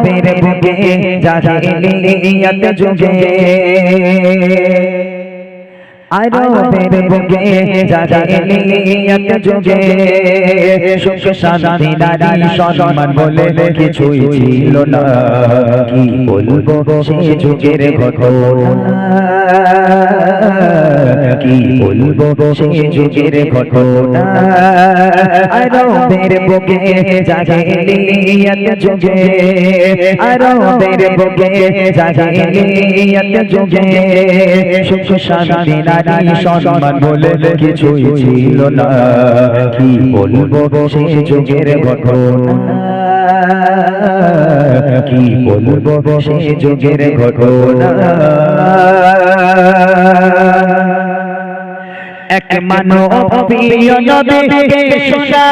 আরবের বুকে জাহিলিয়াত যুগে আরবের বুকে জাহিলিয়াত যুগে সুখ শান্তি নারী সম্মান বলে কিছুই ছিল না কি বলবো সেই যুগের ঘটনা কি বলবো সেই যুগের ঘটনা আরবের বুকে জাহিলিয়াত যুগে আরবের বুকে জাহিলিয়াত যুগে সুখ শান্তি নারী সম্মান বলে কিছুই ছিল না কি বলবো সেই যুগের ঘটনা কি বলবো সেই যুগের ঘটনা এক মানব প্রিয় নবীকে শোনা